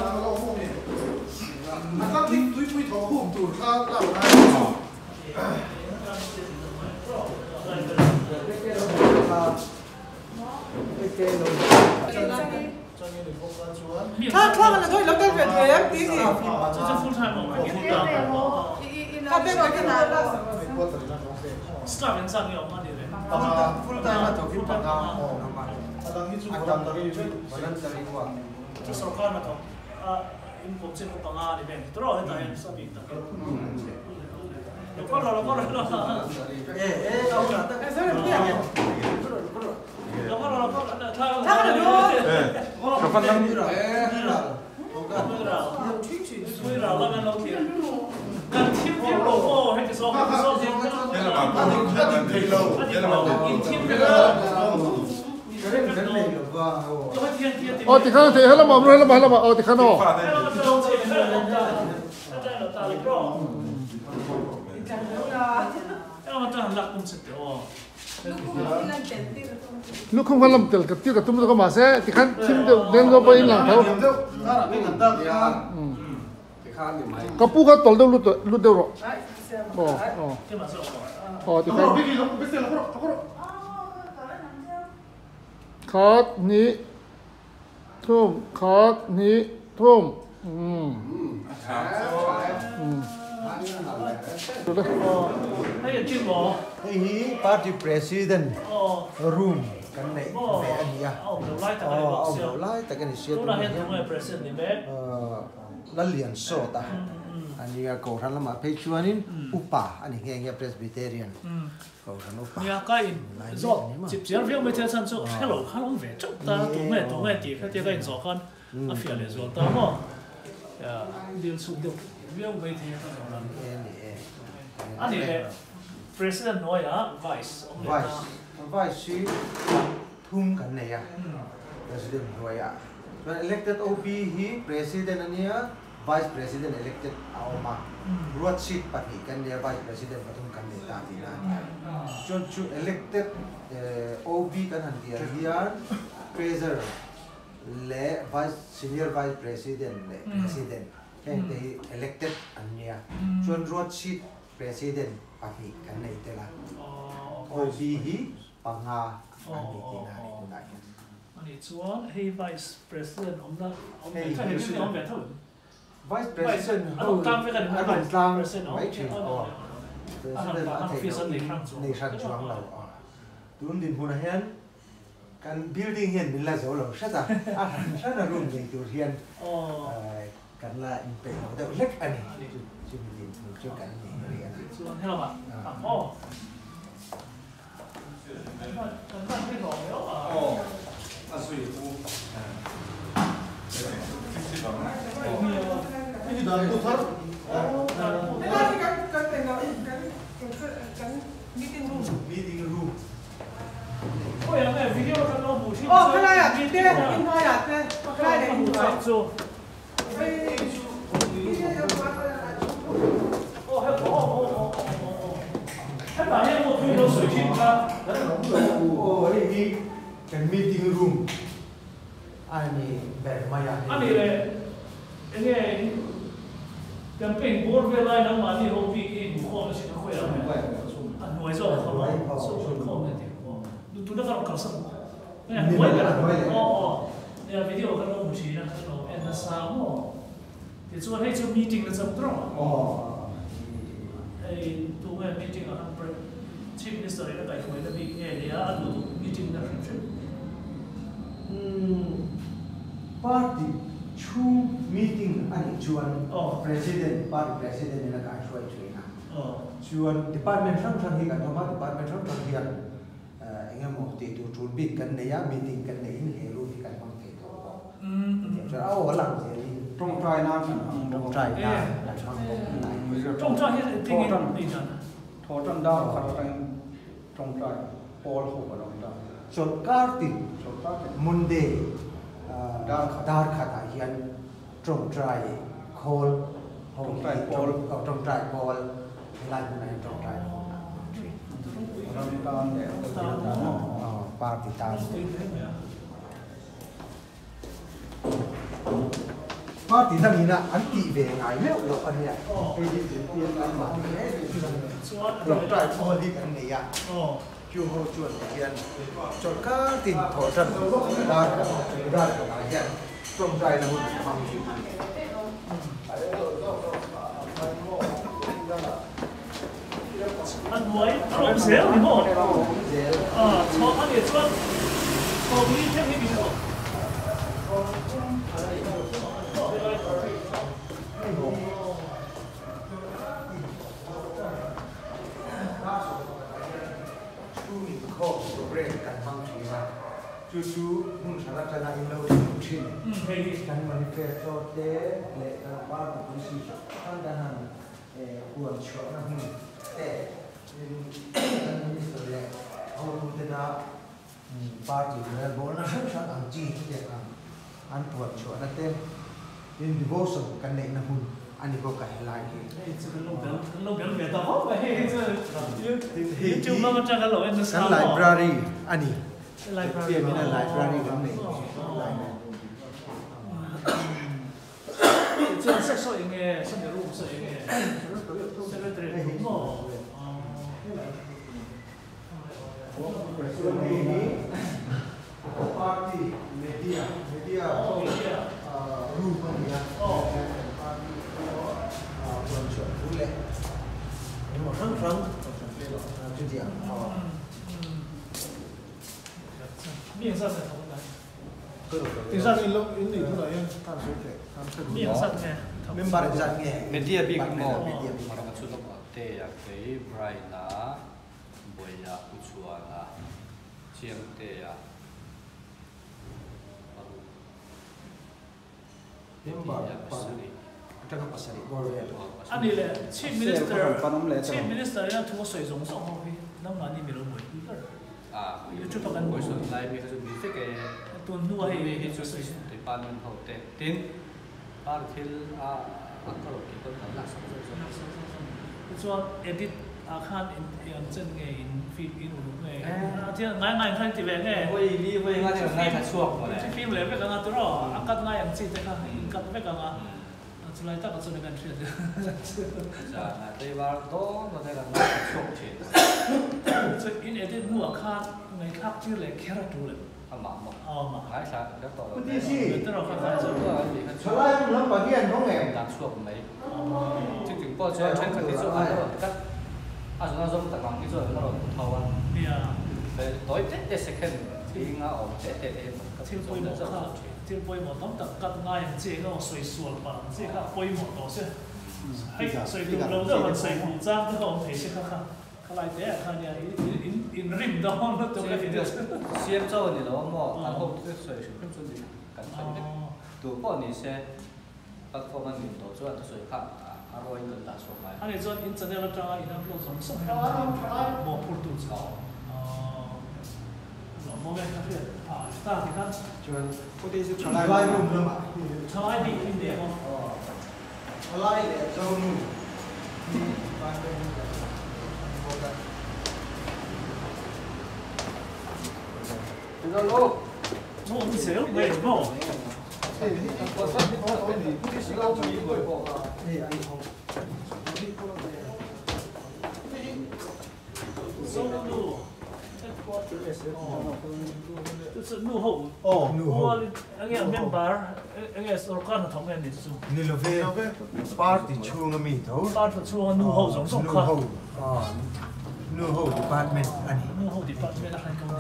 เราเราพวกนี้มันก็ทิ้งตุ้ยปุ้ยถอหุ่มตูดข้าวเราได้他们那都有点远点，比你。这是 full time 吗？他别个跟他那什么。Start 跟上要慢点嘞。 full time 就去帮他哦，当你做按照那个我能这里话，这手看那头因国政府帮啊里面，多少人打人生病的。过了。เอาละตั้งแต่เรื่องเนี่ย他们那เขาฟันนั่ง กันทิมโลโก้ให้จะโซ่จริง นี่แหละมันนี่แหละมัน ทิมเลย อ๋อที่ข้างเทให้เราบอกให้เราบอกอ๋อที่ข้างนอก ลูกของเขาลำเตลกับที่กับตุ้มตัวก็มาเสียที่ข้างทิมเดียวเดินเข้าไปหลังเขากับปูเขาตอลเดียวลุดเดียวหรออ๋อที่ข้างคอร์ดนี้ทุ่มคอร์ดนี้ทุ่มให้ยังจิ้มหรอ He party president room kan này về anh nhá. Ông lại tại cái này xuyên. Tôi là hiện tại president này bé. Là liền số ta. Anh nhá cầu thằng là mà phải chua nín upa anh nghe Presbyterian. Cầu thằng upa. Nhà cái rồi chụp chiếu video mấy thiên sản xuất hello về chụp ta tụi mày tí cái cái rõ con à phía này rồi ta mà điều số điều video mấy thiên sản xuất làm anh này president nói à vice thum kan này à president nói à when elected OP he president anh nhá vice president elected aoma ruột seat pati kan dia vice president patung kan dia tadi na chu elected OP kan han dia hian treasurer le senior vice president le president kan they elected anh nhá chuan ruột seat president pati kan nei tela OP hi panga anh đi tina ni na anh chuan hey vice president ông ta cái ông về thôi Vice President ông tam với cái anh Lang president mấy chuyện President này sang chuang lâu tuần din huna hian kan building hian min la zo lo sát à room ding tur hian kan la in pe lo deuh lek ani chu min chu kan ni rian chuan hello bạn kan cái đó nữa à suy u Ini dah itu sar. meeting room ôi em này video cho nó bù chi cái này à cái này à cái này để bù cho hết bạn em một video sửa chỉnh ra ini kan meeting room ani bermaya anh này nghe campaign board về lại nó mà đi hộp đi bù kho nó chỉ có khỏe lắm anh nói rồi không không này thì tụi nó còn cảm xúc nghe nói cái video cái nó bù chi nó em nó sao mà thì cho hay cho meeting là chấm trâu ai tụi em meeting ở hàng chief minister nó cái khối nó bị nghe thì anh tụi meeting là friendship party chu meeting ani chuan president party president ina ka shwai chuina chuan department sang hi kan thoma department sang hian engem mo ti tu tul big kan neya meeting kan nei in he ru hi kan mang te to cha aw lang je li Trong trai nam trong trai na trong trai hiện tình hình này nhá thọ trong đau khát trong trai Paul hổ ở trong trai so kartin Monday dar khata hian trong trai call trong trai Paul lai này trong trai Ramadan để party time party thằng này nè anh tị về ngày mấy lúc anh nhỉ cái gì tiền anh mà cái gì rồi trai thôi đi anh này à chú hồ chuột tiền cho các tiền thổ trần ra cái này trong trai là một bằng anh muối không dễ thì bộ cho anh để cho không đi theo cái gì đâu chú muốn sáng tạo ra những lâu trình can manifesto để lệ các bạn của quý vị các đàn hàng cuốn chọn là để can minister lệ ông cũng tên là party là bộ nó rất là anh chi để anh cuốn chọn là tên in devotion can lệ là hun anh đi có cái lại cái lâu béo về tao vậy chứ chung nó chắc cái lỗi nó sao library anh đi library là library của mình这是说应该是的路是应该这个对đúng rồi party media room media quần chuẩn vũ lệ nhưng mà khăng khăng chuyện gì ạ面上的同来，第三你录印尼出来用看水给看水。面上的 member dân nghe media big mo media marang chulok te ya kei braina boya uchuana chiang te ya member这个不是的，按你嘞，chief minister 要拖水总上去，那么你没有回去的。要出发緊會順利，咪佢就免費嘅。斷都係呢啲水對班門後嘅點，巴til個落幾個人啦，佢話 edit 看樣真嘅 feed 嗰度嘅，即係嗌睇啲咩嘅。會啱啲嗌睇錯嘅。即係 film 嚟咩講啊？對咯，啱嗌樣知得啦，啱咩講啊？出來得個做你緊出嚟。就係對話多，我哋講睇錯嘅。所以 edit 冇看，你看啲嚟 character 嚟。嘛嘛。嘛。係曬，一個。嗰啲先。得咯，快做。出來諗把啲人講嘅。但錯唔係。即係不過做全佢啲做係咯，得。ส่วนเราตะกางที่ส่วนเราเท่าวันเนี่ยโดยเด็ดsecond ที่ง่าออกเด็ดเองที่ปุยหมดค่ะที่ปุยหมดต้องตัดกัดง่ายอย่างเจ๊ก็水ส่วนปะเจ๊ค่ะปุยหมดตัวเช่ให้水ดูเราก็มันใส่หูจ้างที่เขาเทใช่ค่ะเขาไล่แต่ค่ะเนี่ยอินริมดองแล้วตัวก็ที่เดียวเสียเจ้าเนี่ยเราหมดทั้งหมดที่水ขึ้นจนถึงกันไปตัวพวกนี้เช่ปัจจุบันนี้ตัวส่วน水ค่ะอร่อยกันตาสมัยอันนี้ส่วนอินเทอร์เน็ตเราจะอินอัพโหลดส่งส่งให้หมอพูดดูสิหลอกโมเมนต์ก็คือตาที่ท่านชวนผู้ที่ชวนไล่รุ่มเรื่องอะชวนไล่ดีขึ้นเดียวไล่เดี๋ยวเจ้าหนุ่มนี่บ้านเป็นโมกันเป็นลูกโม่ไม่เสียไม่โม่就是幕后哦，幕后，那个 member，那个是干的同样的是。你那边 party 出个名头。party 出个幕后总总看。啊，幕后 department อันนี้幕后 department 那很高的。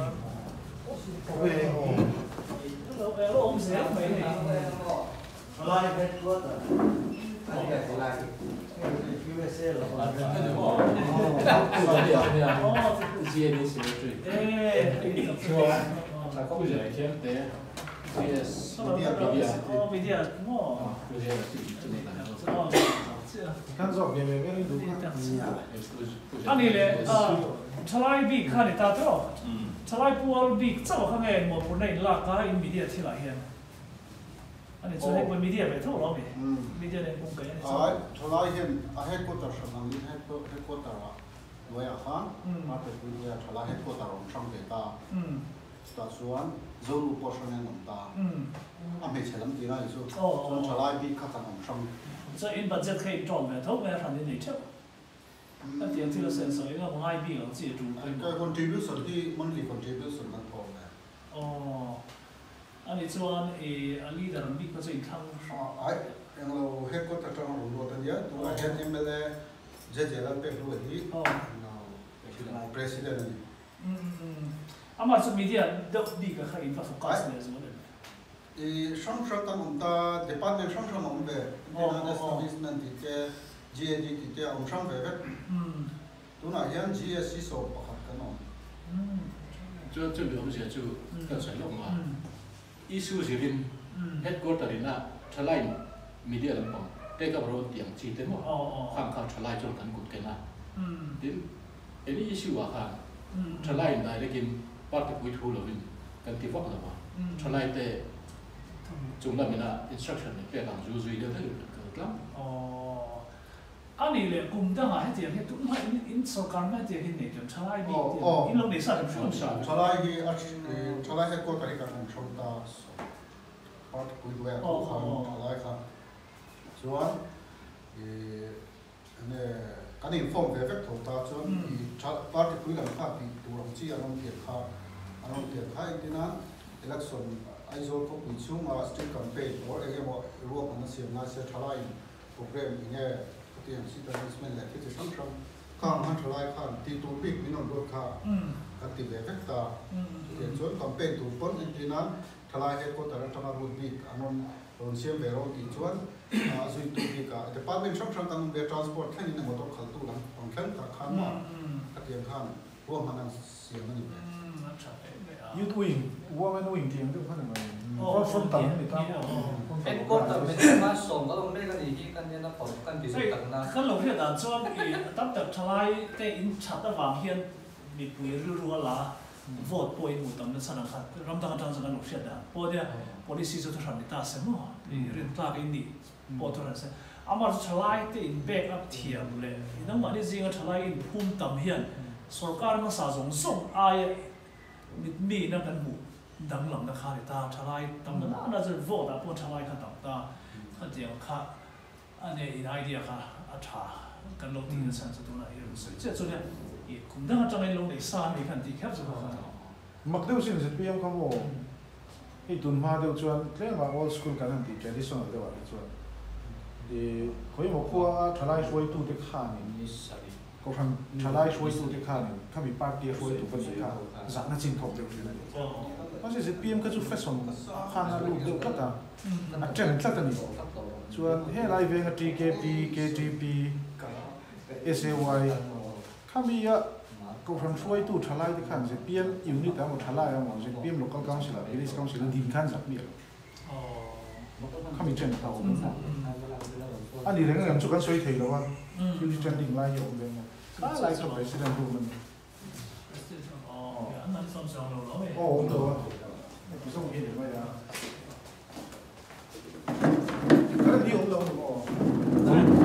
对。我唔寫俾你。拉嘅嗰度，係嘅拉嘅。USA 咯。接你寫最。不是天的，yes，media，哦，看照片没？给你读看。อันนี้เลยชลายบีข้านี่ตาตัวชลายปัวบีเจ้าข้างในหมดคนในลากาอินมีเดียที่ไหนเห็นอันนี้ชลายปัวมีเดียไปทั่วโลกเลยมีเดียในกรุงเทพชลายเห็นเฮดโคตรสมังนี้เฮดโคตรว่าด้วยอ่ะฮะมาเป็นตัวชลายเฮดโคตรของช่างเดต้า ta chuan zone portion en lam ta a me chelam ti na isu Oh. chuan thalai bi kha kan om sang so in budget khay tron ve thok ve ran ni chep a tiang thil sen so nga ngai bi ang chi tu ka contribution hi monthly contribution kan pho me oh ani chuan e a leader mi ko chei thang ai yang lo headquarter tang ro ta dia tu a head MLA JJL pe lo hi oh no president ni ama chu media the big kha in focus ne zo ne e shang kan om ta department shang om be na establishment ti te GAD ti te om shang ve tu na yan GSC so pakhat kan om 最了不起就刚才弄啊，艺术是林 headquarter 里那出来 media 人帮，这个不如点记得么？看看出来就很good 的那，因艺术啊看，出来那那个 part 会出了林，跟地方了嘛，出来的，中那边那 instruction 呢，别讲就随的那个啦。哦，อันนี้เลยกลุ่มทหารให้เตียงให้ทุกท่านอินสการให้เตียงให้เนี่ยจนชายบีอินลงในสารชุนชา thalai hi thalai headquarter kan om shang ta part pui we ko khan thalai kha chuan ane kan inform ve vek thota chuan part pui kan kha pi turang chi anom tian kha itina election aizol ko pui chunga state campaign or egemo ro kan siam na se thalai program inge tiang si management la ki chang chang ka man thalai khan ti tu big minon ro kha kan ti ve vek ta tian chuan campaign tu pon itina thalai headquarter tanga ro big anon ron siam ve ro ti chuan zui tu bi ka department chang chang kan be transport khan in motor khal tu lang on khan ta khan ma ka tiang khan ro manang siam ni youth wing women wing tiang tu khan ma front tam ni ta headquarter เป็นมาส่งก็ลงได้กันอีกกันเนี่ยนะผมกันพิเศษต่างนะ ขั้นลงที่ด่านช่วงตั้งแต่ทลายแต่อินชัดระหว่างเฮียนมีปุยรัวละโหวตป่วยหมู่ตำนั้นสนับสนุนรำตั้งจังสังกัดลูกเสียดาพอเนี่ย policy จะทำในตาเสมอเรื่องตาอินดีพอทุกอย่างเสร็จอามาทลายแต่อินแบกอัพเทียมเลยนั่งมาที่จริงทลายอินพุ่มตำเฮียนสกัดมาสะสมส่งอายมีนั่งกันหมู่ดังหลังนักข่าวตาทลายตำนั้นน่าจะโหวตอ่ะพวกทลายขัดต่างตาขัดเดียวค่ะอันนี้อินไอเดียค่ะอาชากันลงที่สันสุดตัวไหนรู้สึกเจ้าตัวเนี่ยคุณดังจังเลยลงในสารในขันติแคบสุดค่ะมักเดียวสิ่งที่พี่ยังคำว่าไอ้ตุนมาเดียวชวนเรื่องว่า old school กันนั่นที่ traditional เดียวชวนเขาอย่างว่าทลายช่วยตู้เด็กข้านี่ก็ทำทลายช่วยตู้เด็กข้านี่ถ้ามีปาร์ตี้ช่วยตู้คนเด็กข้าจะน่าจินทบเดียวกันเพราะฉะนั้นพี่ยังก็จะแฟชั่นข้าน่าลูกเดียวกันอ่ะอันเจ๋งสักตัวนี้ชวนเฮ้ยไลฟ์เอง TKP KTP SAY ข้ามีอะก็ทำช่วยตู้ทลายที่ขันสิเพียงอยู่นี่แต่หมดทลายหมดสิเพียง local council หรือ village council ดินขันสักเดียวข้ามีเจ๋งเขาอันนี้เรื่องอย่างสุกันช่วยถือแล้วว่าอยู่ที่จันดิ่งไล่อยู่เรื่องนี้ก็ไล่กับ president ดูมันโอ้โหตัวพี่ส่งเห็นไหมนะแล้วที่ผมลง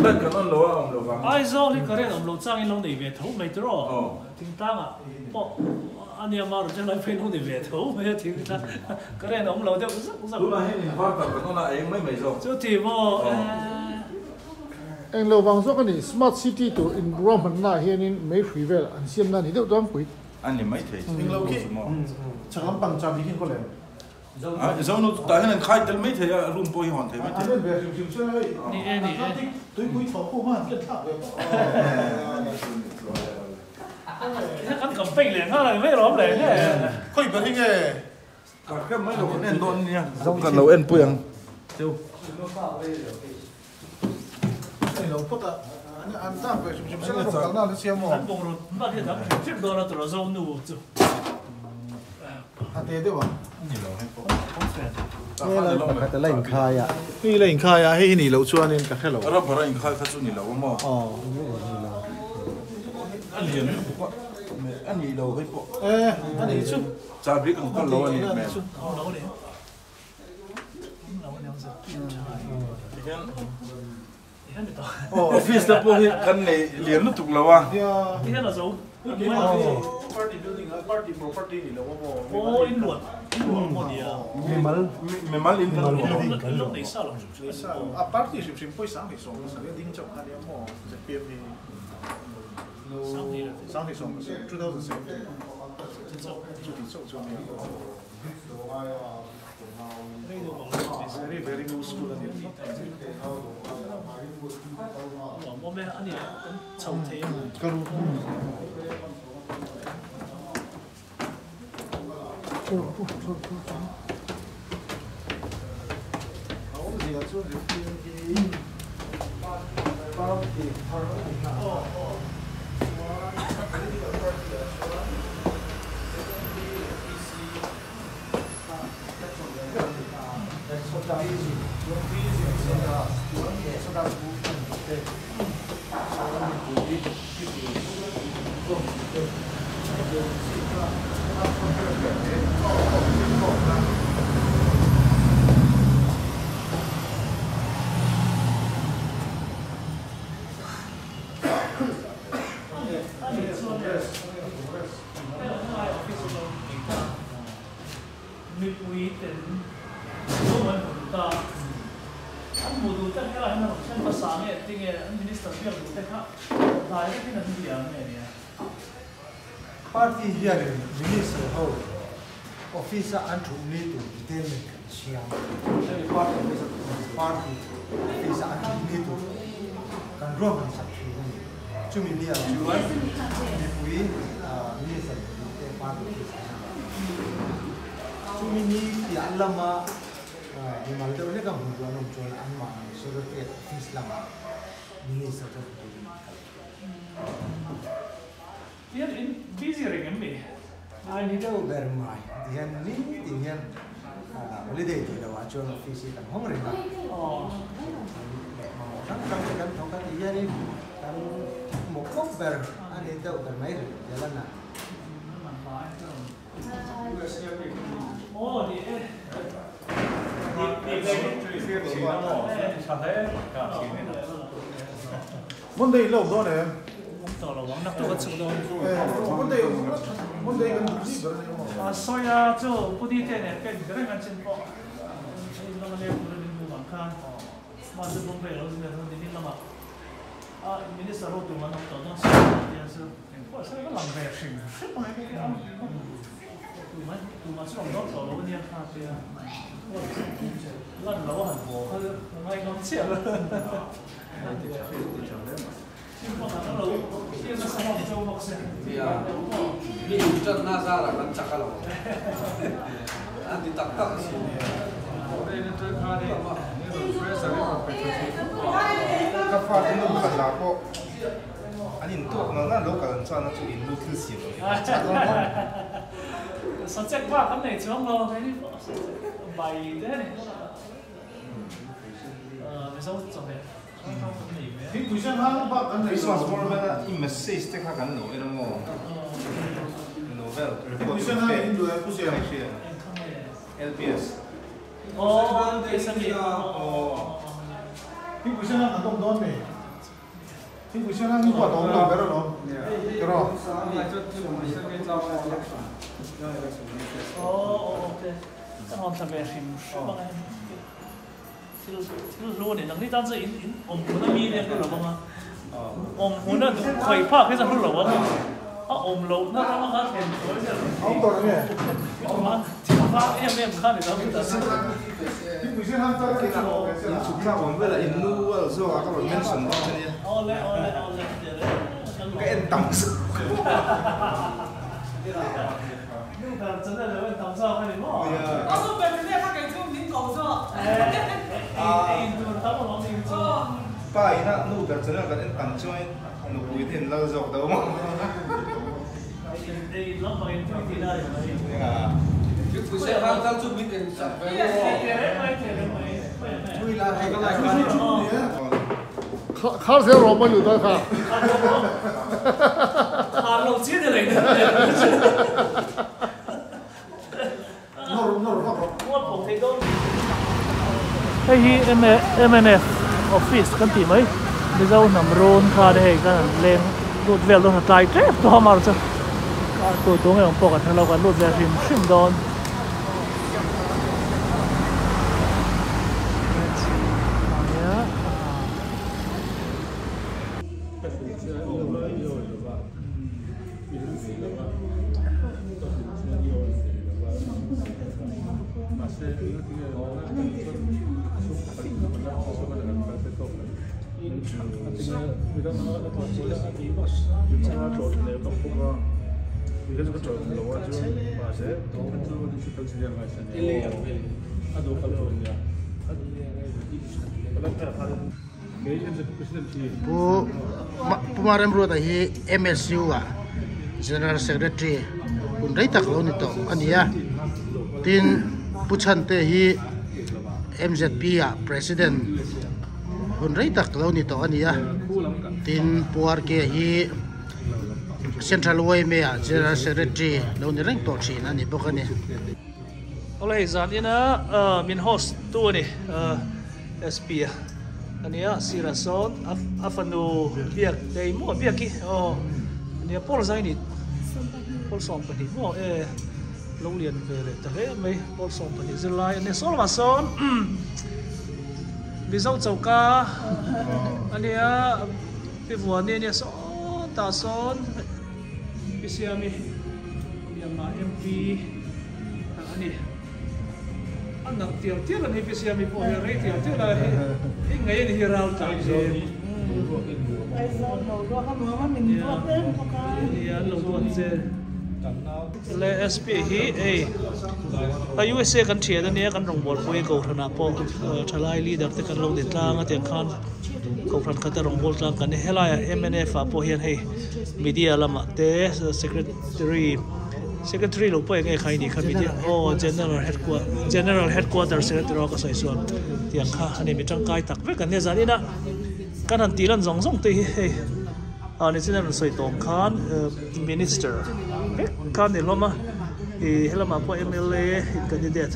เลิกกันนั่นหรอว่าผมรู้ว่า ไอ้เจ้าที่เขาเรียกผมลงจ้างลงในเวทไม่ตรอทิ้งตั้งอ่ะปะอันนี้มาเราจะไล่เป็นลงในเวทไม่ทิ้งตั้งก็เรียกผมเราเดี๋ยวรู้ รู้นะให้หนึ่งภาพแต่ก็น่าเองไม่ส่ง เจ้าทีมเองเราวางส่วนกันนี่ smart city ตัว in รวมมันน่าเห็นนี่ไม่ฟรีเวลอันเสียมนั่นนี่เดี๋ยวต้องคุย อันนี้ไม่ถึง เองเราคิดฉันลำปังจำดีขึ้นก็เลย zone ta hen khai tel mai the room poi hon the mai อันนี้แบบชิวๆใช่ไหมนี่ตัวคุยถอดคู่มาเกินทับเลย ถ้ากันกับเป็นเลยถ้าอะไรไม่ร้องเลยเนี่ย ค่อยไปที่ไง ก็ไม่รู้เล่นโดนเนี่ยกันเราเอ็นเปลืองเจ้า เราพูดอ่ะอันนั้นแบบชิวๆใช่ไหมผมกันน่าจะเชื่อมั่น อันบงรถบ้านที่ทำฟิบโดนตัวเราหนูจุอันเดียววะ นี่เราให้พอ นี่เราแต่เล่นคายอ่ะ นี่เล่นคายอ่ะให้นี่เราชวนนี่กับแค่เรา เราพอเราอินค่ายเขาจุนี่เราว่ามั่ว อ๋อ อันนี้เราอันนี้เราให้พอ อันนี้ชุด จาบิกก็เราอันนี้แม่ เราเนี่ยเราเนี่ยจะเห็นเห็นไม่ต่อ ออฟฟิศแต่พวกกันในเรียนรู้ถูกแล้ววะ เดี๋ยว ที่เราจะ party building party property ni lo mo in luận mo dia Memal in the lúc này sao a party sim poi sang thì song sa ding chok ha dia mo je pm ni sang thì song 2007 very new school and mo me ani chau the karu party here minister ho officer antu ni tu dem siam party officer antu ni tu kan ro kan sa chumi dia juan ni pui minister te party chumi ni ti alama di maldo ni kam hu anom chon amma so ke office lama minister tu dia in busy ring me ani do bermai dian ni dian holiday di dawa chon office kan hong ring kan thong kan dia ni kan một góc ber ani do bermai jalan na oh Monday lo do ne tao là vắng nắp tôi vẫn đâu Monday kan busy ber ne soya cho pudi te ne pen cái ngan chen po nó mà lên nó đi mua bằng khan mà tôi không về đâu nên nó đi làm à minister rồi tụi mình tao nó sao thì sao sao cái làm về xin mà cái tụi mình xong đó tao nó đi ăn cà phê lần lâu hẳn bộ nó ngay ngon chết luôn Ni ucap nazar akan cakap loh. Nanti tak sih. Kafa itu bukan lapo. Ani untuk nona lokal sana tu Indo tu sih. Subject quá cái này chứ không đâu cái bài thế này. Vì sao chọn thế? Thì buổi sáng hàng ba kan This was more of a message te ka kan no era mo. Novel. buổi sáng hàng Indo ya busi ya LPS. Oh, cái gì? thì buổi sáng hàng dom don ne thì buổi sáng hàng ni qua dom lo ber lo kero Oh, ok. Chắc hôm sau về phim bằng anh. Thì luôn này, năng đi tan ra muốn nó mi này cái là bằng muốn nó khởi phát cái sao lúc là lâu nó đang ngắt thèm tối giờ. ông to ne thì phát em khăn thì đâu biết sao. thì buổi sáng hàng ta cái nào Chúng ta còn với lại Indo ở chỗ các bạn mention đó cho nên Ole. cái em tầm sự.真的人问唐少快点摸。我说本身他给出名狗说。他们王明珠。Pai na nu ber chana kan en tan choi nu pui then lo jok do mo. Đây lắm mà em chui thì đây. Buổi sáng hàng đang chụp hình sẵn vé. chui là hay cái khá sẽ rồi bao nhiêu đó khá Hà Nội chết rồi đấy. Hey, MNF office kan ti mai. Bây giờ nằm rôn kha đây kan lên lụt về luôn là tài trép to mà chứ tôi ngày hôm qua thằng lâu còn lụt về phim đòn Pumarem Road hi MSU General Secretary kun rei tak lo ni to ania tin puchan te hi MZP President kun rei tak lo ni to ania tin puar ke hi Central Way me General Secretary lo ni reng to chin ani bokani oleh zanina min host tu ni SP ania sirason afanu biak dei mo biaki ania pol zai ni pol som pani mo lo lian vele ta he mai pol som pani zilai ania sol ma son bizau chauka ania pivuan ni ania so ta son pisiami yama MP ani anak tiang lah ni pisiami po ya rei tiang lah ngai ni hirau ta je ya lo tuan je le SP hi a USA kan thia da ne kan rong bol poi ko thana po thalai leader te kan lo de tlang a tiang khan ko phan khata rong bol tlang kan helai MNF a po hian hei media lama te secretary lo po ngai khai ni kha media general headquarters secretary ka sai suan tiang kha ani mi tang kai tak ve kan ne zani na kan han tilan zong zong te hei ani general soi tong khan minister kan ni loma helama po MLA candidate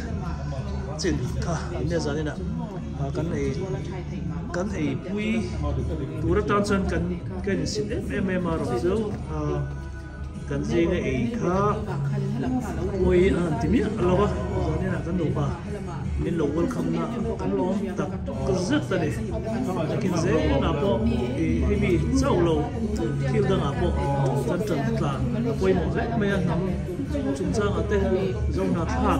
chin kha ne zani na kan ei pui tura tan chan kan sin MMR zo kan zinga ei kha pui an timi alawa zani na kan do pa min lo welcome na kan lom tak ka zat ta de kin ze na po hebi chau lo thil da na po tan tan tlan pui mo ze me nam chung chang ate zo na thak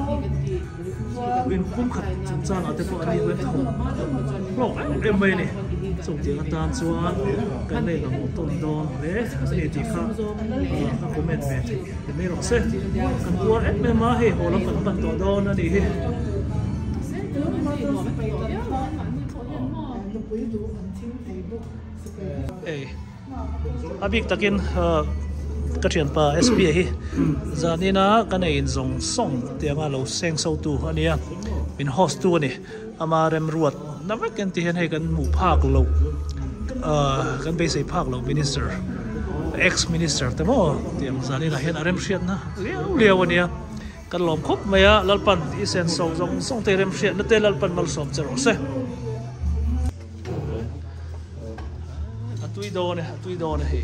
win kum khat chung chang ate po ani wen thong lo em mai ni song ti tan chuan kan nei la mo ton don le ani ti kha ka comment me ti me ro se kan tua et me ma he ho lo kan pan to don ani he abik takin kathian pa SP hi zanina kanai in zong song tianga lo seng so tu ania min host tu ni ama rem ruat na vaken ti hen he kan mu phak lo kan be sei phak lo minister ex minister tamo tiang zanina hen arem hriat na leo ania kan lom khop maya lalpan i sen so zong song te rem hriat na te lalpan mal som chero se atui do ne he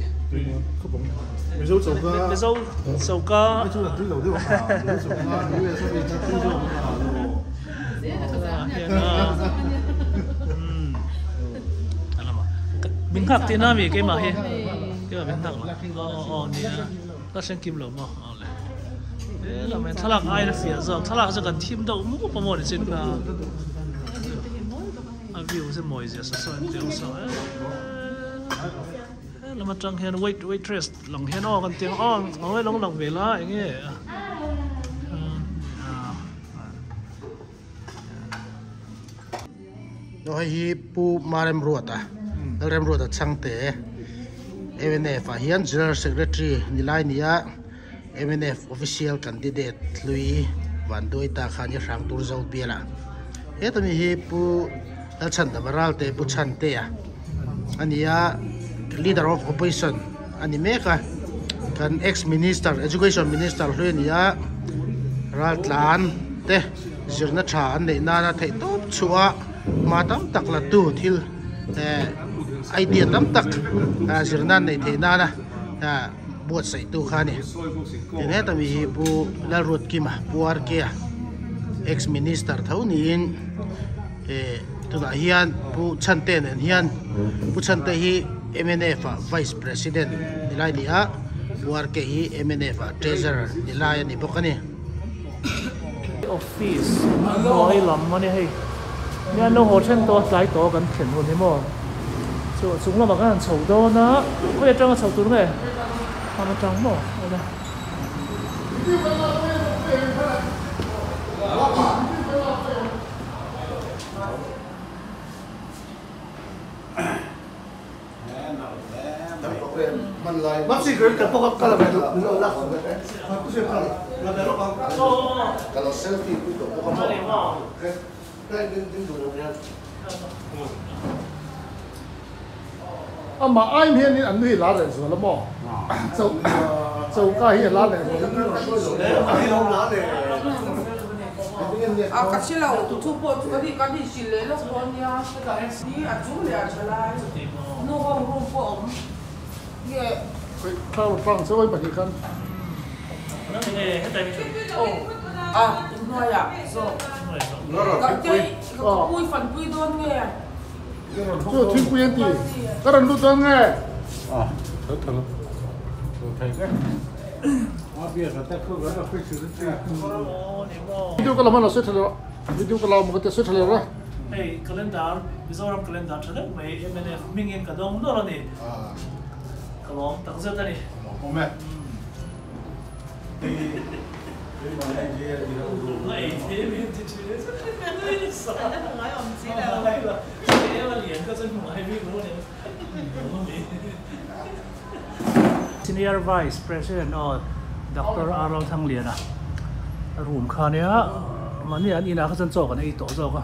Mình dâu sầu ca. Mình dâu sầu ca. Nói chung là tuy đầu tiêu hả? Dâu sầu ca, nếu là sao bị chắc tuy dâu mình khắc thì nam cái mà he, cái mà mình khắc nè, nó sẽ kim lồng mà, là mình thắc lạc ai là phía sau, thắc lạc sẽ cần thêm đâu, mua bao nhiêu tiền cả, view sẽ mồi gì sao tiêu sao, là mà chẳng hiện waitress lòng hiện o còn tiếng o, nói lòng lòng về lá anh ấy. Rồi hi pu marem ruột rem ruột chang te MNF hian General Secretary nilai nia MNF official candidate lui van doi ta khani rang tur zo biela hetami hi pu chan da baral te pu chan te ania leader of opposition ani meka kan ex minister education minister lui nia ratlan te zirna tha an nei na na thei top chua ma tam tak la tu thil idea tam tak zirna nei thei na na buat sai tu khani ini tapi bu larut kima buar kia ex minister thau niin tu da hian bu chanten hian bu chante hi MNF vice president nilai nia buar ke hi MNF treasurer nilai ni bokani office noi lam mani hei nia no ho chen to tlai to kan khen hun hi mo so chung la ma kan chho do na ko ya tang chho tu nge ma ma tang mo oda Mas secret ka pokok kala ba lo lak ko ba ko siya kala la pero kalau selfie itu pokok mo kan din do ya mà ai hiện nay anh nuôi lá này rồi lắm mò, châu cái hiện lá này rồi. Các chị lão tụi chú bố cái đi xí lệ lúc đó nha, đi ăn chú lệ trở lại, nó không rung bom, nghe. Sao bằng số bảy cái căn? nó nghe hết tay Đúng rồi ạ, rồi. Cái bụi phần bụi đôn nghe. Chưa thuyết quyên thì các bạn lúc đó nghe. Thật thật. Thầy cái. Video cái làm nó sẽ thay video cái làm một cái sẽ thay rồi. Hey, calendar, Mizoram calendar cho đấy, mấy em này mình yên cả đông đó này. Cái lom tặng rất đây. Không mẹ. Này thế mình thì chứ. Sao nó nói ông gì đâu. Thế mà liền có dân ngoài biết luôn này. Senior Vice President Dr. Arong Thang Lian room khan ya mani an ina khasan chok an ei to zo ka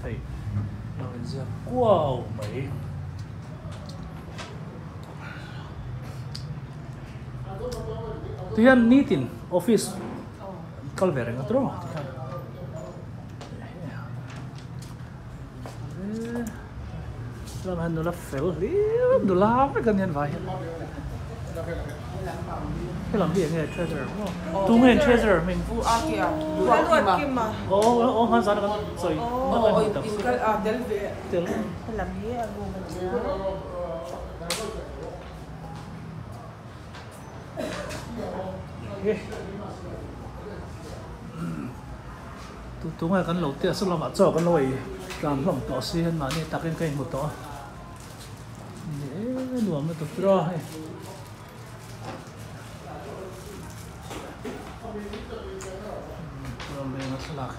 thei lo in zia wow mai tian nitin office kalvere ngatro làm hành nó là phèo liếm đồ lắm cái cần hiện vài cái làm gì nghe treasure tu nghe treasure mình Vụ ăn kìa, vụ ăn kim mà. hắn sao nó còn rồi nó còn tập Del về. del Làm gì à, vụ mình tu nghe cái lẩu tiệt sức làm cho cái lẩu làm lòng tỏ xiên mà đi tắc cái một tỏ để đùa mới tập ra hay làm về nó sạc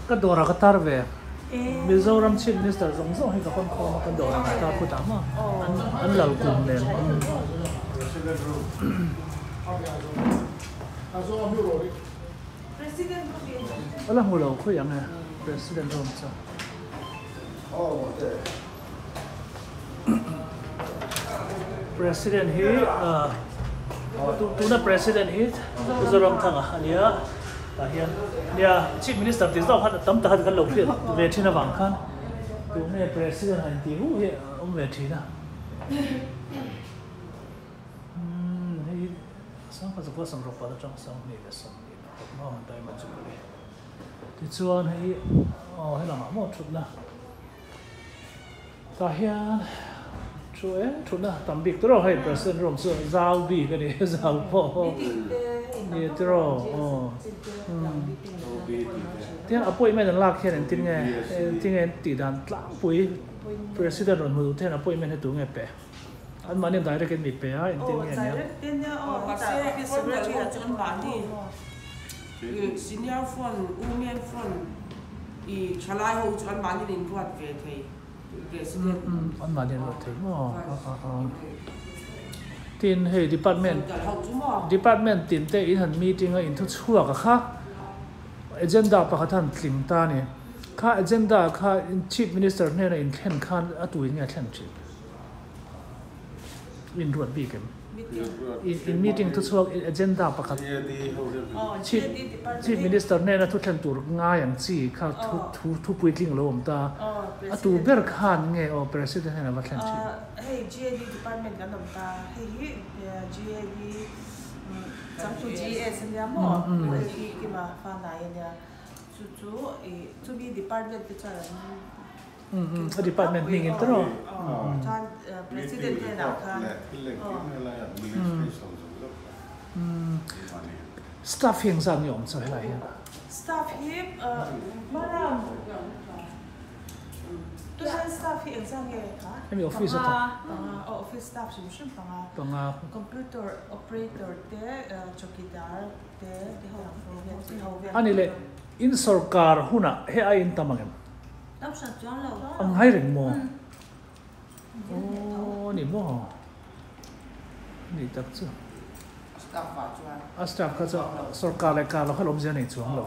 cái đồ ra cái tar về Mizoram Chief Minister giống giống hay cái con cái đồ ra cái tar của tắm à anh lẩu cùng lên President là một lẩu khơi này President room sao President hi tu na President hi Mizoram thang ania ta hian nia Chief Minister ti zo khan tam ta han kan lo phiat ve thina wang khan tu ne President han ti hu he ve thina hi sang ka zo sang ro pa da chang sang ni le sang ni ma han tai ma chu ni ti chuan hi he la ma mo thut na ta hian chú ấy chú na tạm biệt tôi hay president rom so giao bi cái này giao poนี่ตัวที่อาปุยไม่ได้ลากแค่นั้นที่ไงตีดันลากปุย president รอนมือที่อาปุยไม่ได้ตัวไงเปะอันมันเนี่ยได้ได้กันมีเปะอ่ะที่ไงเนี่ยภาษาที่สุดที่จะจนบ้านนี่senior fund women fund อีชลายหูจนบ้านนี่ลิงกวดเวทีอันมาเนี่ยเราถึงทีนเฮ้ย department ทีนเตอินหัน meeting อินทุกชั่วก็ค่ะ agenda ปะค่ะท่านสิงตาเนี่ยค่ะ agenda ค่ะ chief minister เนี่ยอินแข่งขันอัตุยเนี่ยแข่งชิปอินรวดบีกันin meeting ทุกชั่ว agenda ปะค่ะ chief minister เนี่ยนะทุกแข่งตัวง่ายอย่างจีค่ะทุกปุยทิ้งลมตา president. Tu ber khan nge o president na ba thlan chi. Hey GAD department kan nom ta hey GAD chang tu GS nya mo ki ma fa na ya chu bi department te cha department ning intro. Chan president te na khan. Staff hiang sang yom so helai. Staff hi maram tu san staff hi sang ye ha. Emi office ta. Office staff shim panga. Panga Computer operator te chokidar te ho ani le in sarkar huna he ai in tamangem. Tam sa chuan lo. Ang hai ring mo. Oh ni mo. Ni tak chu. Staff fa chuan. Staff ka chu sarkar le ka lo khalom jan nei chuang lo.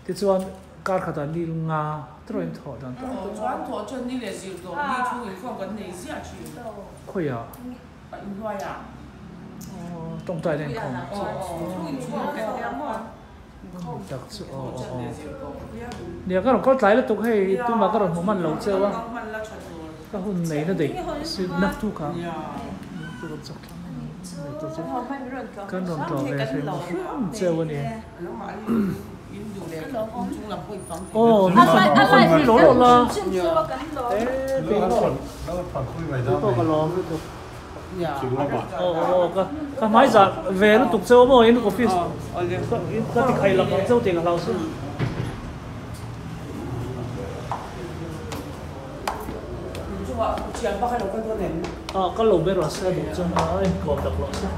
Ti chuan kar khata lil nga troin tho dan ta. Chuan tho chen ni le zil do ni chu in khom kan nei sia chi. Khoi ya. In hua ya. Trong tai den khom. Chu in chu ke ya mo. Tak chu nia ka ro kal tlai la tuk hei tu ma ka ro mo man lo chewa ka hun nei na dei si nak tu ka tu ro chak tu chu kan ron to ve se chewa ni oh ni fan free lo lo la pe lo to ka lo ka mai za ve lu tuk chewa mo in office ka ti khai la ka cheu te ka lao su Chiang pa ka lo kan to nen. Ka lo be ro sa du chung ai ko dak lo sa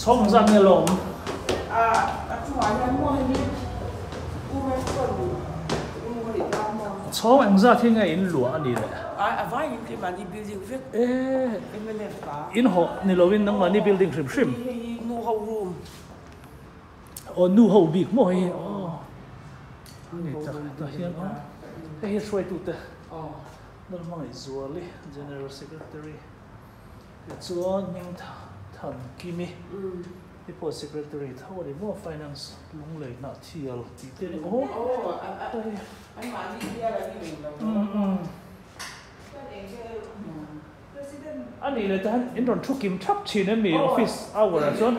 chong zan ne lo Chu wa ya mo ni. U me ko lu. U mo ri ta mo. chong ang za thing ai in lu ani le Vai in ti mani building vet. MLF ka. in ho ni lo win nang mani building shrim shrim No ho room. o nu ho big mo hi ni ta ta hian he shoi tu te nal mai zuali general secretary chuan ning than kimi Ipo secretary thau ni mo finance lung le na thial ti te ni Ai ma ni dia la ni lo. ani le tan in ron thu kim thap chin mi office hour chon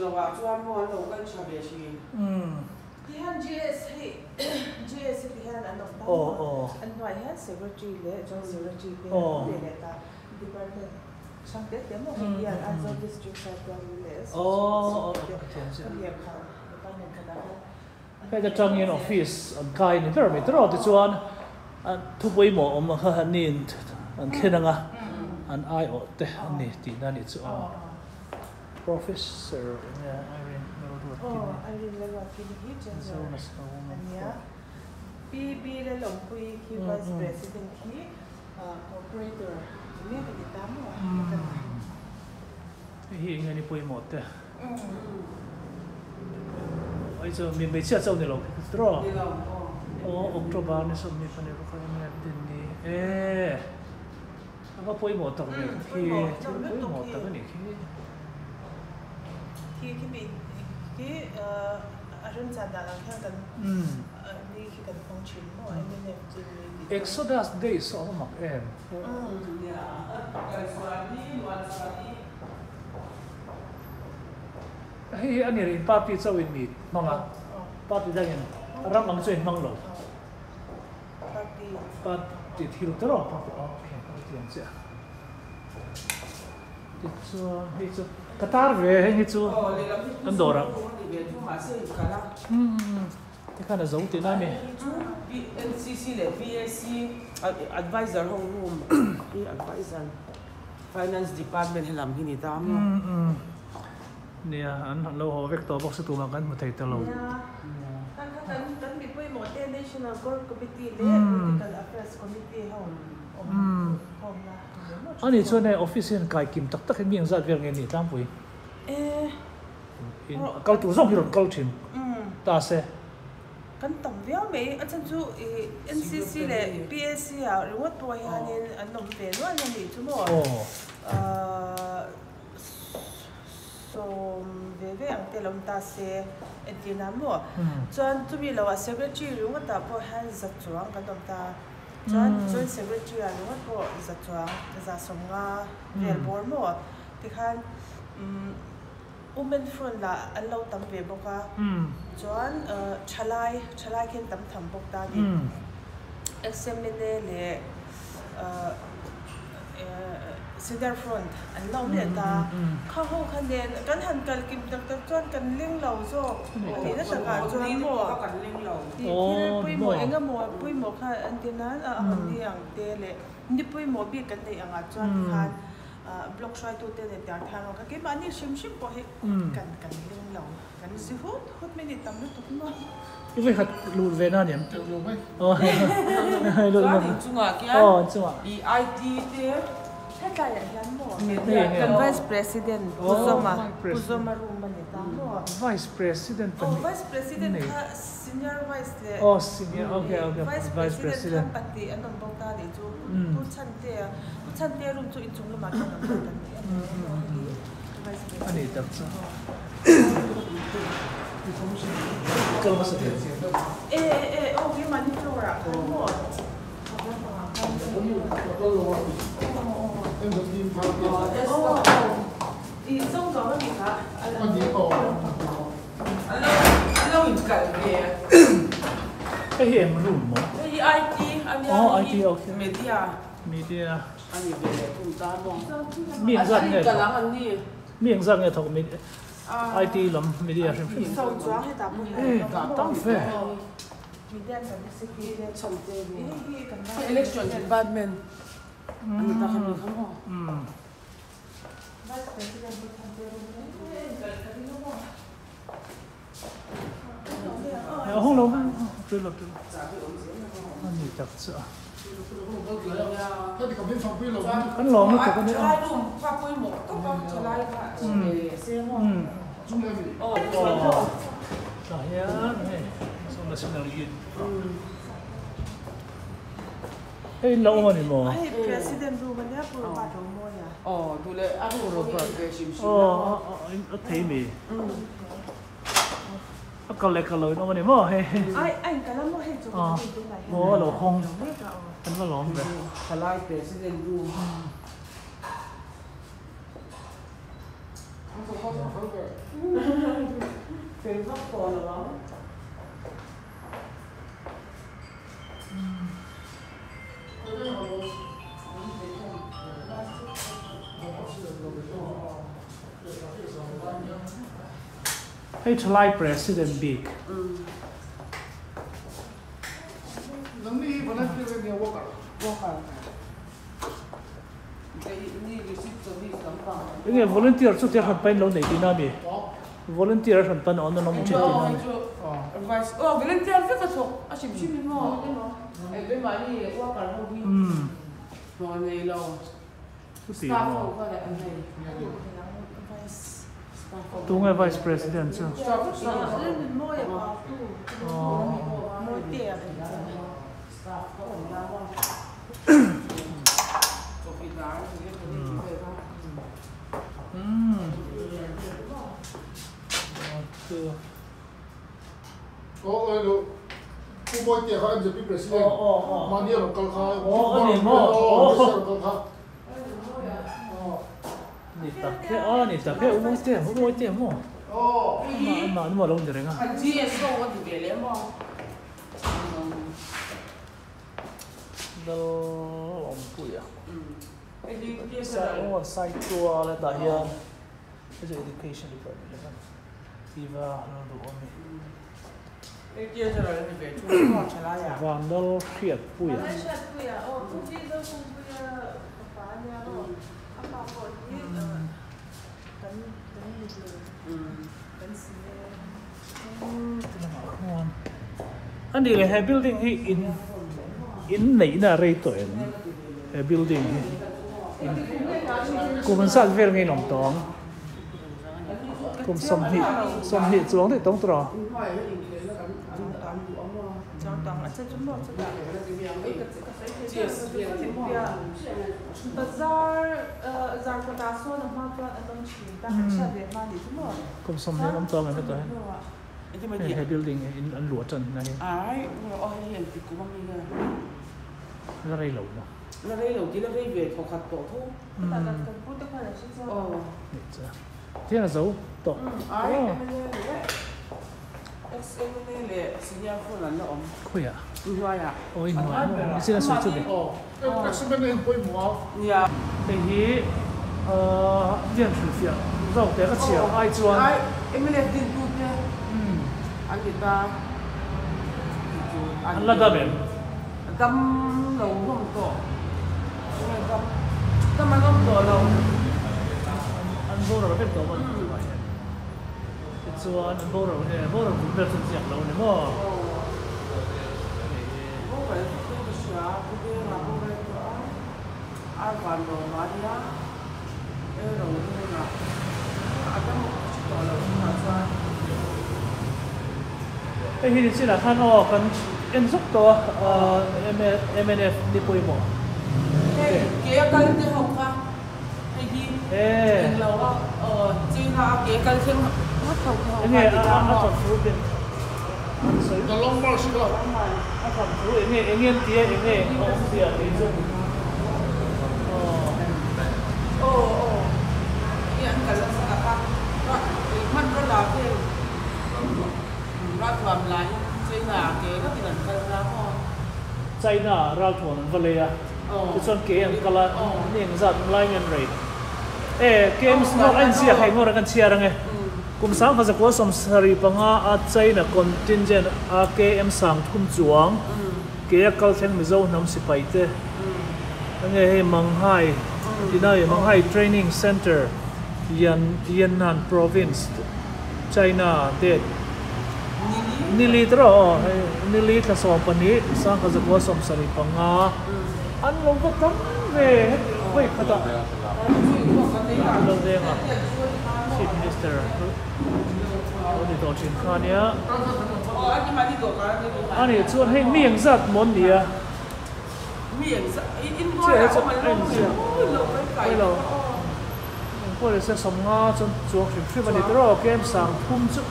Lo wa chuan mo lo kan cha be shi. Ti han GS he GS ti han an of an noi han secretary le John secretary le ta department sang te te mo hi an as of district list. Cái trong yên office an kai ni ver mi tro ti chuan an thu boi mo om kha nin an thenanga an ai o te ani ti na ni chu professor Irene Irene Kini Ania PB le long pui ki vice president ki operator ni ki ta mo hi ngani poi mo te ai cho mi me chia chau ni lo tro October ni so mi pani ro kha me din ni anga poi mo ta ni ki poi mo ta ni ki mi ki arun sa da lang kha kan ni ki kan phong chin mo ai ne jin ni Exodus Day so mak em hi ani rin party chawin mi manga party dangin ram ang chuin manglo party thil tero okay party ang sia itu hi chu Qatar ve hi chu andora Teka na zauti na mi NCC le BSc advisor home room advisor finance department helam hini tam nia an lo ho vek to box tu ma kan mu thei ta lo kan mi poi mo national core committee le political affairs committee home ani chone office in kai kim tak tak mi ang zat ver nge ni tam pui in kal tu zong hiron kal thin ta se kan tam viao me achan chu NCC le BSc a reward to hianin an nom ve no an ni chu mo so ve ang te lom ta se entina mo chuan tumi lo a secretary lunga ta po han za chuang kan dom ta chuan secretary a lunga po za chuang za somnga vel bor mo ti khan women front la allo tam ve boka chuan chalai khen tam tham bok ta ni examine le Cedar Front an lo le ta kha ho khan den kan han kal kim tak tak chuan kan ling lo zo ni na ta ka chuan mo kan ling lo ti pui mo enga mo pui mo kha an tinan a han ni ang te le ni pui mo bi kan dei anga chuan khan block shoi tu te de ta thang ka ke mani shim po he kan ling lo kan si hot minute tam lu tuk mo因为他录về那年，有没？哦，录那那，中啊，哦，中啊，以 IT 的，他家人家么？跟 Vice President 不做嘛 room 嘛，你当么 Vice President， 哦 Vice President 他 Senior Vice 的，哦 Senior，OK， Vice President 他本地安东东大的就不参的，不参的 room 就一种了嘛，可能不等的，อันนี้ตัดซะก็มาสุดเลยโอ้ยมันนี่โปรอะทั้งหมดอีส่งต่อกี่คะวันนี้ต่อเราอีกกันเนี่ยไอ้เหี้ยมันรุ่นมั้ง ไอทีอันนี้ไอทีโอเคมีเดียอันนี้เป็นคุณตาบองมีอย่างสั่งไง กันหลังอันนี้มีอย่างสั่งไงทอกมีไอทีลำมีเดียใช่ไหมส่งจ้างให้ตาบุญตั้งเฟ้มีเดียกันสิกีเดียชมเจดี election department อันนี้ตาคำนี้เขาบอกห้องเราจุดหลับจุดอันนี้จับเสือกันหลงไม่ตกกันเนี่ยใช่ดูฟ้าปุ้ยหมกก็ใช่ไรค่ะเสียงโอ้โหสายยันเฮ้ยสมนักสิ่งอะไรกินเฮ้ยเราวันนี้มั้งเฮ้ย president ดูมันเนี่ยปูบาดโมยอ่ะอ๋อดูเลยอ่ะดูโรเบิร์ตเกชิมชิมอ๋อเทมีก็เล็กกันเลยน้องวันนี้มั้งเฮ้ยไอ้กันแล้วมั้งเฮ้ยจุดนี้โอ้เราห้องมันก็ร้องเลยทลาย president ดูเป็นครอบครัวเหรอให้ทลาย president big นั่นนี่วันนั้นเรื่องนี้ว่ากันยังไง volunteer สุดที่หันไปเราไหนดีน่ามี volunteer หันไปเอาหน้าน้องมุชดีน่ามีvolunteer ฟิกก็ถูกอาชีพชิมมั้งเป็นมานี่ว่ากันเราวิ่งนอนในเรา staff ก็ได้อันไหนตัวไง vice president ใช่ไหมโม่อย่างว่าโม่เตี้ยstaff ก็ผมยาวว่าโอ้ยลูกผู้บริเตะเขาจะเป็นประธานมาเนี่ยเราkalkaอันนี้มั้งนี่ตักแค่นี่ตักแค่อุ้มเตี้ยมั้งมาลงเดี๋ยวนะอันที่ส่งวันที่เบลล์มั้งเราลองคุยอ่ะใส่ตัวอะไรต่างๆไม่ใช่ education department นะครับที่ว่าเราดูอันนี้วางดอลเขียดปุ้ยอ่ะอันนี้เลยให้ building ให้ in ไหนน่ะเรย์ตัวเองให้ building กูมันสั่งเวลไงหนุ่มตองกูสมหิจวงได้ตรงตัว tạm đủ ông cháu tạm là chắc chúng nó chắc là cái chia sẻ thêm bia bazar của ta số là mà cho anh đồng chí ta hãy chia sẻ mà đi chúng nó cũng xong hết ông tao này thôi cái building anh lúa trần này ai ở hiện thì cũng không nghe là đây lâu mà là đây lâu thì là đây về thọ khát tổ thôi ta cần phút tức là xin sao thế là dấu tổ ai em này xin nhau phụ là nó khuya Inhoai à? Ôi Inhoai, xin lỗi chút đi. Exhibition này quay mua. Dạ. Thì viên thử phiền, rồi để cái chiều ai chuan. Ai, em lấy tiền tụt nhé. Anh người ta. Anh là đâm em. Đâm đầu không to. Đâm anh không to đâu. Anh vô rồi biết đâu mà. Chuan anh vô rồi cũng biết chuyện lâu nữa mà. Cái gì chứ là than o cần em giúp to MNF đi quay mỏ. Cái cái cái học ha. Cái gì? Lâu chỉ là cái thêm mất học. Cái này ăn thật phú bên. Cái long mall xí đâu? Ăn thật phú em nghe tiếng không tiếng thì dùng. Yang kalau apa, man kalau ke, rat wam lain, China ke, kan tidak kalau apa. China rat wam Valaya. Itu kan yang kalau yang zat lain yang rate. Games no anh siap hay ngor kan siap orang kum sang fasa ko som sari panga a China contingent a KM sang kum chuang. Ke kal theng mizo nam sipaite. Nge Manghai. Dinai Manghai Training Center, Yan'an Province, China, dead. Nili tro, nili ta so pani, sang ka zakwa som sari panga. An long ka tam ve, wei khata. Long de nga. Chief Minister. Odi to chin khania. Ani chuan hei mieng zat mon dia. Miệng in thôi à, không phải lâu cái lâu có thể sẽ sống nga trong chuột thì khi mà đi đó kem sang thum chút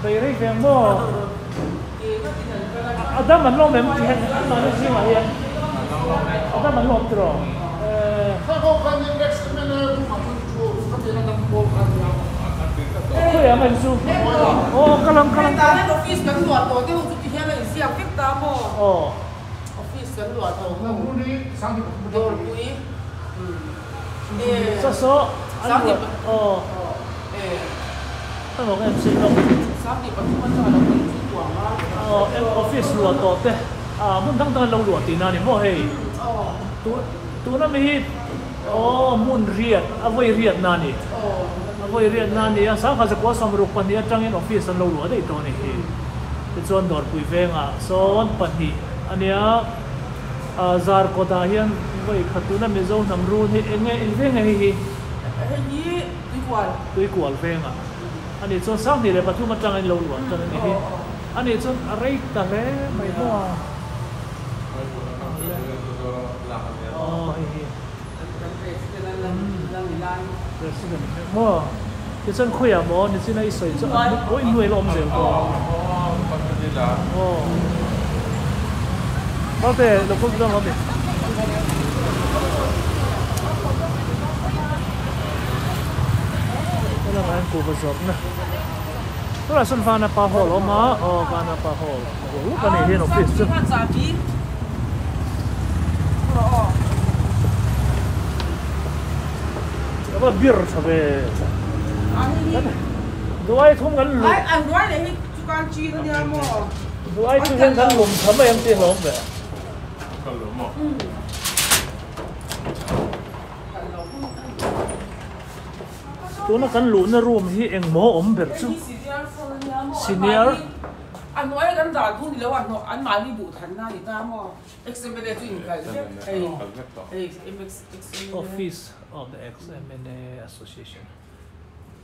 bây giờ cái mò ada mình lo mềm thì anh mà nó gì mà vậy ada mình lo rồi Kalau kan yang next mana tu macam tu, kan dia nak bol kan dia. Kau yang main su, oh kalang. Ta lên office kan luar tu, dia untuk dia lagi siap kita mo. Oh. Sân lúa thầu Nah, ini sang di đồ quý. Số anh lúa. Anh nói em xin lỗi. Sáng thì bác sĩ cho là mình chú quảng á. Em office lúa to thế. Muốn tăng lâu lúa tí nào thì mua hay. Tu nó mới muốn riết, vui riết nani. Vui riết nani. Sáng khai quá xong rồi pani trang in office lâu lúa đấy to này. Cái chuyện đợt quý về ngà. So pani anh nhá. Zar ko ta hian voi khatuna me zo nam ru ni enge invenga hi Hi tui kwal venga ani chon sang ni le pathuma tang in lo lu tan ni hi ani chon arei ta le mai mo hi president mo cái chân khuya mo ni sin ai soi cho oi nuôi lom zel ko bao giờ nó cũng đang làm gì? Đây là anh cụ vật dụng nè. Đó là sân phan pa hall mà, phan pa hall. Cái này hiện office chứ. Cái đó beer sao về? Đuôi không gắn lùm. Anh đuôi này hi chú con chi nó đi mà. Đuôi chú gắn lùm thấm em tiền lắm vậy. Tôi nó cắn lún nó rùm hi em mỏ ốm bệt chứ. Senior. Anh nói cái đàn thu thì lâu anh nói đi đủ thành na thì ta mà. XMNA chuyện cái Office of the XMNA Association.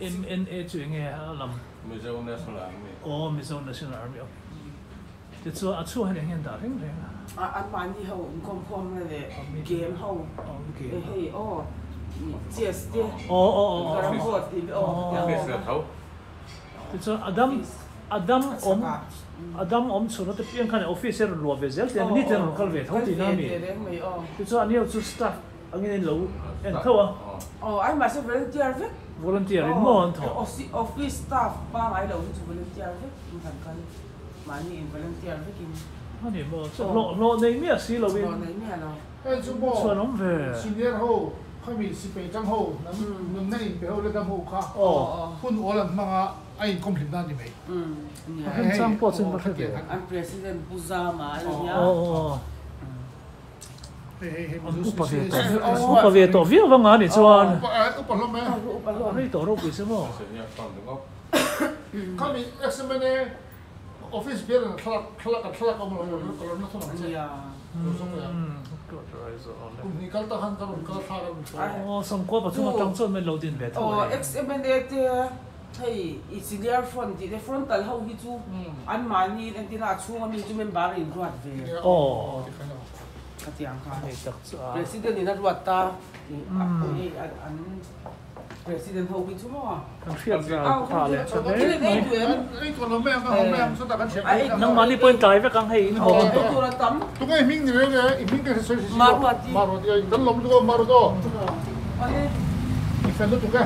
MNA chuyện nghe làm. Mizo National Army. Oh, Mizo National Army. thì cho à cho hay là hiện đại rèn anh bạn đi hậu công phong này game hậu hey yes đi cái robot thì thì cho Adam số nó tập những cái officer lùa vềzel thì anh đi trên local về thấu thì nam mi thì cho anh yêu cho staff anh nên lâu anh thâu à anh mà sẽ volunteer với volunteer in môn thọ office staff ba ngày lâu cho volunteer với mình thành cái mà anh volunteer với kim anh em mà lo này mi xí lâu lo này mi nào cái chú bò cho nó về senior hậu khai mình sĩ bề trang hậu nằm nay bề hậu lên đam hậu cả phun ổ lần mà anh công trình đang như vậy anh sang bộ xin bắt đầu anh president Buzama anh nhá upa về tổ viết vâng anh cho anh upa lắm mấy anh tổ đâu bị sao mà khai mình examine office biar kelak kamu kalau nak tu iya ni kalau tahan kalau tahan sangko pa cuma tangson men lo din bet XMNA te thei senior front di frontal hau hi chu an mani an tina chunga mi chu member in ruat ve katiang kha president in ruat ta an president hau hi chu mo kan fiat ra kha le cha ai còn mấy số ta kan siap nang mani point tai ve kang hei in ho to tu ra tam tu ngai ming ni le ming ke so marwati dan lom tu marwati ani ifan tu ke